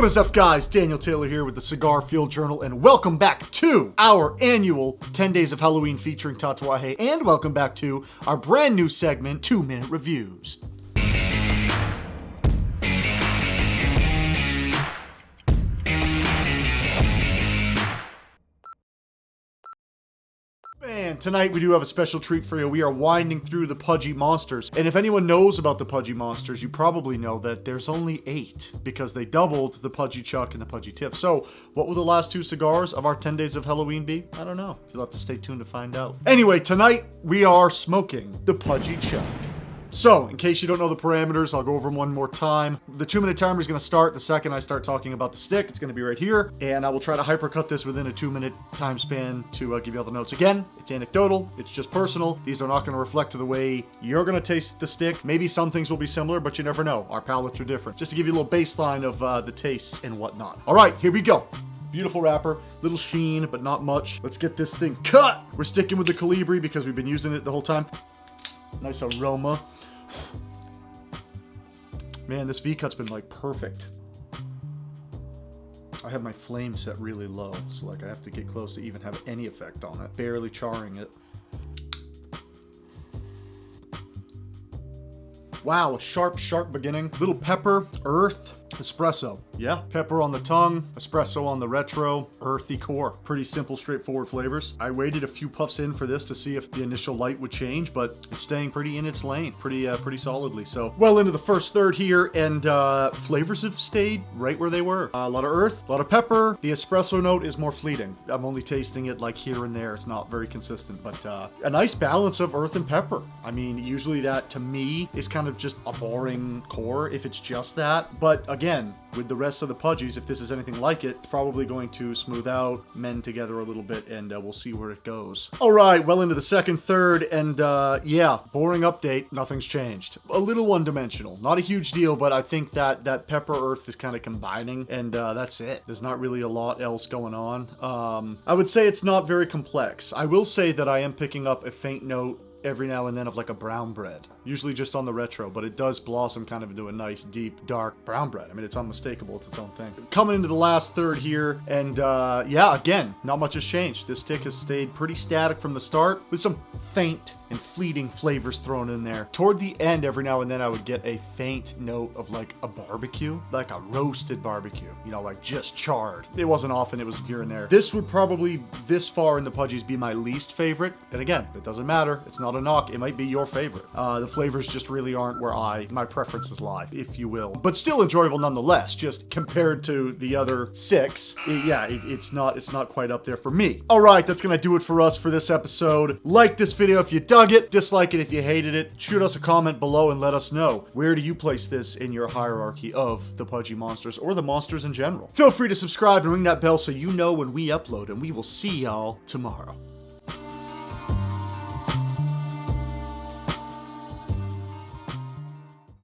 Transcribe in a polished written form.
What is up, guys? Daniel Taylor here with the Cigar Field Journal, and welcome back to our annual 10 Days of Halloween featuring Tatuaje, and welcome back to our brand new segment, 2-Minute Reviews. And tonight we do have a special treat for you. We are winding through the Pudgy Monsters. And if anyone knows about the Pudgy Monsters, you probably know that there's only 8 because they doubled the Pudgy Chuck and the Pudgy Tip. So what will the last 2 cigars of our 10 Days of Halloween be? I don't know. You'll have to stay tuned to find out. Anyway, tonight we are smoking the Pudgy Chuck. So, in case you don't know the parameters, I'll go over them one more time. The 2-minute timer is going to start the second I start talking about the stick. It's going to be right here, and I will try to hypercut this within a 2-minute time span to give you all the notes. Again, it's anecdotal, it's just personal. These are not going to reflect to the way you're going to taste the stick. Maybe some things will be similar, but you never know. Our palates are different. Just to give you a little baseline of the tastes and whatnot. All right, here we go. Beautiful wrapper, little sheen, but not much. Let's get this thing cut. We're sticking with the Colibri because we've been using it the whole time. Nice aroma. Man, this V-cut's been like perfect. I have my flame set really low, so like I have to get close to even have any effect on it. Barely charring it. Wow, a sharp, sharp beginning. Little pepper, earth, espresso. Yeah, pepper on the tongue, espresso on the retro, earthy core. Pretty simple, straightforward flavors. I waited a few puffs in for this to see if the initial light would change, but it's staying pretty in its lane, pretty solidly. So, well into the first third here, and flavors have stayed right where they were. A lot of earth, a lot of pepper. The espresso note is more fleeting. I'm only tasting it like here and there. It's not very consistent, but a nice balance of earth and pepper. I mean, usually that to me is kind of just a boring core if it's just that, but again, with the rest of the Pudgies, if this is anything like it, it's probably going to smooth out, mend together a little bit, and we'll see where it goes. All right, well into the second third, and yeah, boring update, nothing's changed. A little one-dimensional, not a huge deal, but I think that pepper earth is kind of combining, and that's it. There's not really a lot else going on. I would say it's not very complex. I will say that I am picking up a faint note every now and then of like a brown bread, usually just on the retro, but it does blossom kind of into a nice deep dark brown bread. I mean, it's unmistakable, it's its own thing. Coming into the last third here, and yeah, again, not much has changed. This stick has stayed pretty static from the start with some faint and fleeting flavors thrown in there. Toward the end, every now and then I would get a faint note of like a barbecue, like a roasted barbecue, you know, like just charred. It wasn't often, it was here and there. This would probably, this far in the Pudgies, be my least favorite. And again, it doesn't matter, it's not a knock, it might be your favorite. The flavors just really aren't where my preferences lie, if you will. But still enjoyable nonetheless, just compared to the other 6. It's not quite up there for me. All right, that's gonna do it for us for this episode. Like this video if you dug it, dislike it if you hated it. Shoot us a comment below and let us know. Where do you place this in your hierarchy of the Pudgy Monsters, or the monsters in general? Feel free to subscribe and ring that bell so you know when we upload, and we will see y'all tomorrow.